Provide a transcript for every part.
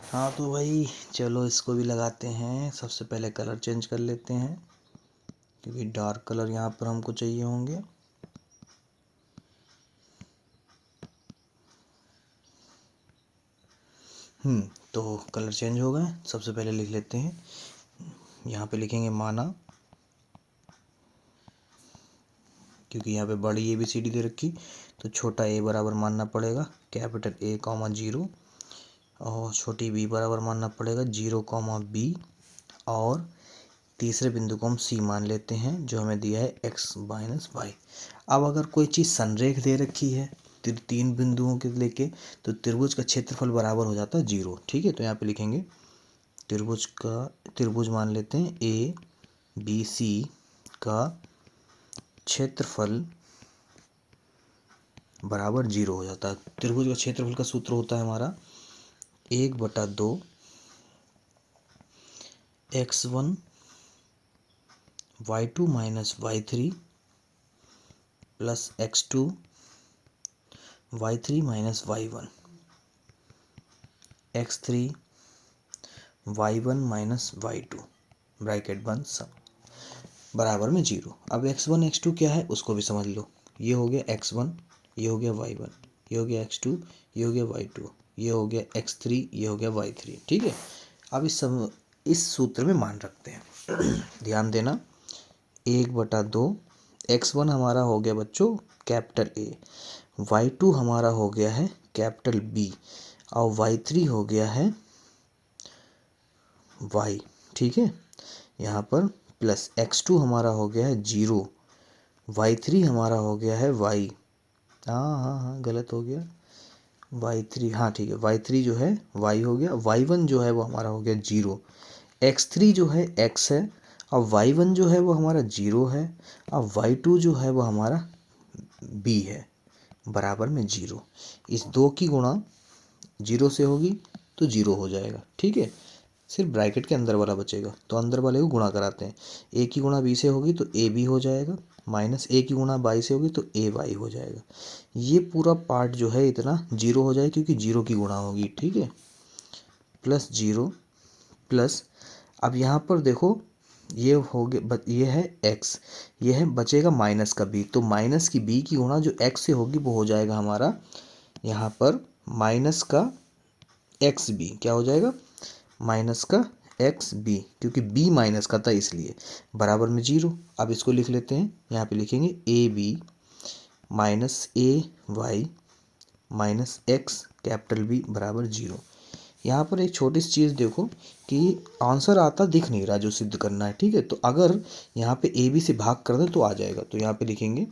हाँ तो भाई चलो इसको भी लगाते हैं। सबसे पहले कलर चेंज कर लेते हैं क्योंकि डार्क कलर यहाँ पर हमको चाहिए होंगे। तो कलर चेंज हो गए। सबसे पहले लिख लेते हैं, यहाँ पे लिखेंगे माना, क्योंकि यहाँ पे बड़ी ABCD दे रखी तो छोटा a बराबर मानना पड़ेगा कैपिटल A, 0 और छोटी b बराबर मानना पड़ेगा 0, b और तीसरे बिंदु को हम C मान लेते हैं जो हमें दिया है x माइनस वाई। अब अगर कोई चीज़ संरेख दे रखी है तीन बिंदुओं के लेके तो त्रिभुज का क्षेत्रफल बराबर हो जाता है 0। ठीक है, तो यहाँ पे लिखेंगे त्रिभुज मान लेते हैं ABC का क्षेत्रफल बराबर 0 हो जाता है। त्रिभुज का क्षेत्रफल का सूत्र होता है हमारा 1/2 x1 y2 minus y3 plus x2 y3 minus y1 x3 y1 minus y2 bracket बंद सब बराबर में 0। अब x1 x2 क्या है उसको भी समझ लो। ये हो गया x1, ये हो गया y1, ये हो गया x2, ये हो गया y2, ये हो गया x3, ये हो गया y3। ठीक है, अब इस सूत्र में मान रखते हैं। ध्यान देना, 1/2 x1 हमारा हो गया बच्चों कैपिटल A, y2 हमारा हो गया है कैपिटल B और y3 हो गया है y। ठीक है, यहाँ पर प्लस x2 हमारा हो गया है 0, y3 हमारा हो गया है y। हाँ गलत हो गया, y3 हाँ ठीक है, y3 जो है y हो गया, y1 जो है वो हमारा हो गया 0, x3 जो है x है और y1 जो है वो हमारा 0 है और y2 जो है वो हमारा b है बराबर में 0। इस दो की गुणा 0 से होगी तो 0 हो जाएगा। ठीक है, सिर्फ ब्रैकेट के अंदर वाला बचेगा तो अंदर वाले को गुणा कराते हैं। a की गुणा b से होगी तो ab हो जाएगा, माइनस a की गुणा y से होगी तो ay हो जाएगा। ये पूरा पार्ट जो है इतना 0 हो जाए क्योंकि 0 की गुणा होगी। ठीक है, प्लस 0 प्लस, अब यहाँ पर देखो ये हो गया, ये है x, ये है बचेगा माइनस का b, तो माइनस की b की गुणा जो x से होगी वो हो जाएगा हमारा यहाँ पर माइनस का एक्स बी। क्या हो जाएगा, माइनस का एक्स बी, क्योंकि b माइनस का था इसलिए बराबर में 0। अब इसको लिख लेते हैं, यहाँ पे लिखेंगे A B minus A Y minus X capital B बराबर 0। यहाँ पर एक छोटी सी चीज़ देखो कि आंसर आता दिख नहीं रहा जो सिद्ध करना है। ठीक है, तो अगर यहाँ पे ए बी से भाग कर दे तो आ जाएगा। तो यहाँ पे लिखेंगे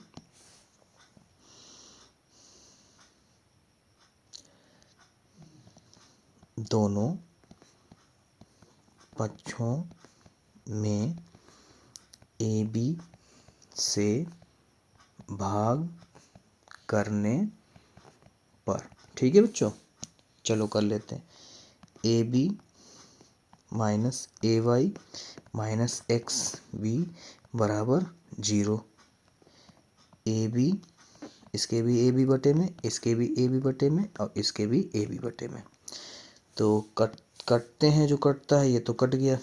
दोनों पक्षों में ए बी से भाग करने पर। ठीक है बच्चों, चलो कर लेते हैं। A B minus A Y minus X B बराबर 0। ए बी, इसके भी ए बी बटे में, इसके भी ए बी बटे में और इसके भी ए बी बटे में। तो कटते हैं, जो कटता है ये तो कट गया,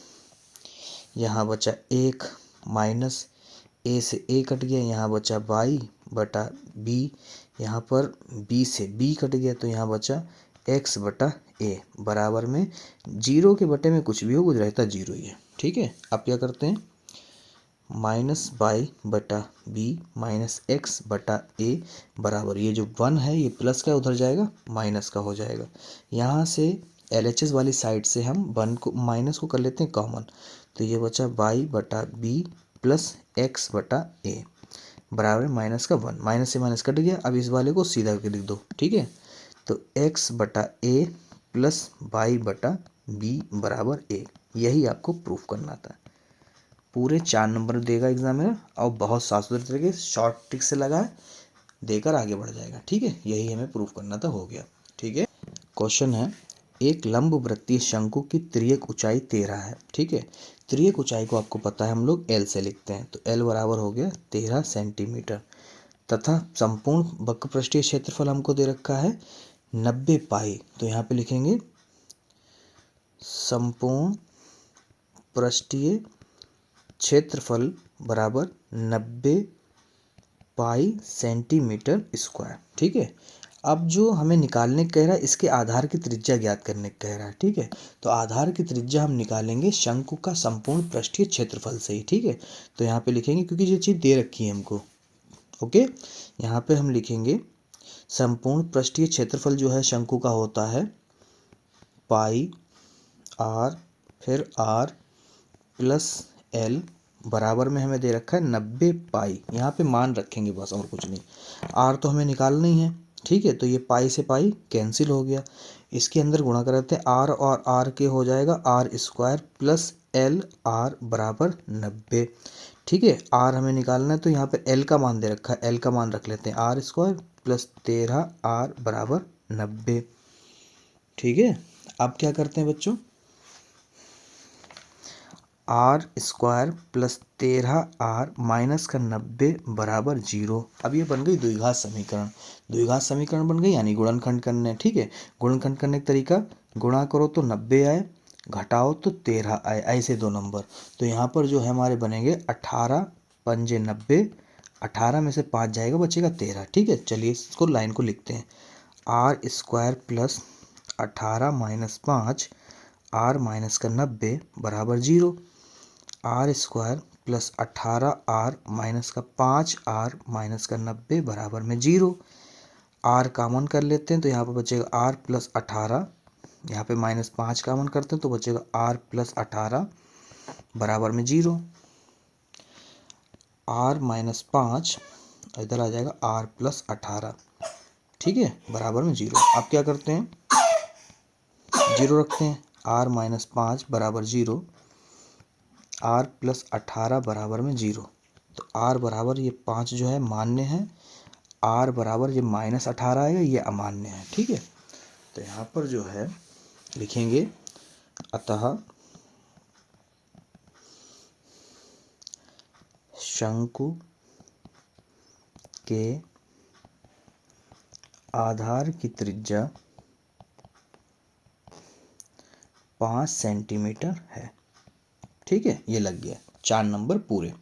यहाँ बचा 1 माइनस ए से ए कट गया, यहाँ बचा y बटा b, यहाँ पर b से b कट गया तो यहाँ बचा x बटा a बराबर में 0 के बटे में कुछ भी हो कुछ रहता 0 ही है। ठीक है, अब क्या करते हैं, माइनस y बटा b माइनस x बटा a बराबर, ये जो 1 है ये प्लस का उधर जाएगा माइनस का हो जाएगा। यहाँ से LHS वाली साइड से हम 1 को माइनस को कर लेते हैं कॉमन, तो ये बचा y बटा b प्लस x बटा a बराबर माइनस का 1, माइनस से माइनस कट गया। अब इस वाले को सीधा करके लिख दो। ठीक है, तो x बटा a प्लस y बटा b बराबर a, यही आपको प्रूफ करना था। पूरे 4 नंबर देगा एग्जाम में और बहुत साफ सुथरे तरीके से शॉर्ट ट्रिक से लगा देकर आगे बढ़ जाएगा। ठीक है, यही हमें प्रूफ करना था, हो गया। ठीक है, क्वेश्चन है, एक लंबवृत्तीय शंकु की तिर्यक ऊंचाई 13 है। ठीक है, तिर्यक ऊंचाई को आपको पता है हम लोग L से लिखते हैं, तो L बराबर हो गया 13 सेंटीमीटर तथा संपूर्ण वक्रपृष्ठीय क्षेत्रफल हमको दे रखा है 90 पाई। तो यहाँ पे लिखेंगे संपूर्ण पृष्ठीय क्षेत्रफल बराबर 90 पाई सेंटीमीटर स्क्वायर। ठीक है, अब जो हमें निकालने कह रहा है इसके आधार की त्रिज्या ज्ञात करने कह रहा है। ठीक है, तो आधार की त्रिज्या हम निकालेंगे शंकु का संपूर्ण पृष्ठीय क्षेत्रफल से ही। ठीक है, तो यहाँ पे लिखेंगे क्योंकि ये चीज़ दे रखी है हमको। ओके, यहाँ पे हम लिखेंगे संपूर्ण पृष्ठीय क्षेत्रफल जो है शंकु का होता है पाई आर फिर आर प्लस एल बराबर में हमें दे रखा है 90 पाई। यहाँ पे मान रखेंगे बस, और कुछ नहीं। आर तो हमें निकालना ही है। ठीक है, तो ये पाई से पाई कैंसिल हो गया, इसके अंदर गुणा करते हैं आर और आर के हो जाएगा R square plus L R बराबर 90। ठीक है, आर हमें निकालना है तो यहाँ पे एल का मान दे रखा है, एल का मान रख लेते हैं आर स्क्वायर प्लस 13 आर बराबर 90। ठीक है, अब क्या करते हैं बच्चों, R square plus 13 R minus का 90 बराबर 0। अब ये बन गई द्विघात समीकरण। द्विघात समीकरण बन गई यानी गुणनखंड करने। ठीक है, गुणनखंड करने का तरीका, गुणा करो तो 90 आए, घटाओ तो 13 आए, ऐसे दो नंबर। तो यहाँ पर जो है हमारे बनेंगे 18 पंजे 90, 18 में से 5 जाएगा, बचेगा 13। ठीक है, चलिए इसको लाइन को लिखते हैं। R square plus 18 minus 5 R minus का 90 बराबर 0। R square plus 18 R minus का 5 आर माइनस का 90 बराबर में 0। आर कॉमन कर लेते हैं तो यहाँ पर बचेगा आर प्लस 18, यहाँ पे माइनस 5 कॉमन करते हैं तो बचेगा आर प्लस 18 बराबर में 0। आर माइनस 5 इधर आ जाएगा आर प्लस 18। ठीक है, बराबर में 0। अब क्या करते हैं, 0 रखते हैं, आर माइनस 5 बराबर 0, आर प्लस 18 बराबर में 0। तो आर बराबर ये 5 जो है मान्य है, आर बराबर ये माइनस 18 आएगा, ये अमान्य है। ठीक है, तो यहाँ पर जो है लिखेंगे अतः शंकु के आधार की त्रिज्या 5 सेंटीमीटर है। ठीक है, ये लग गया 4 नंबर पूरे।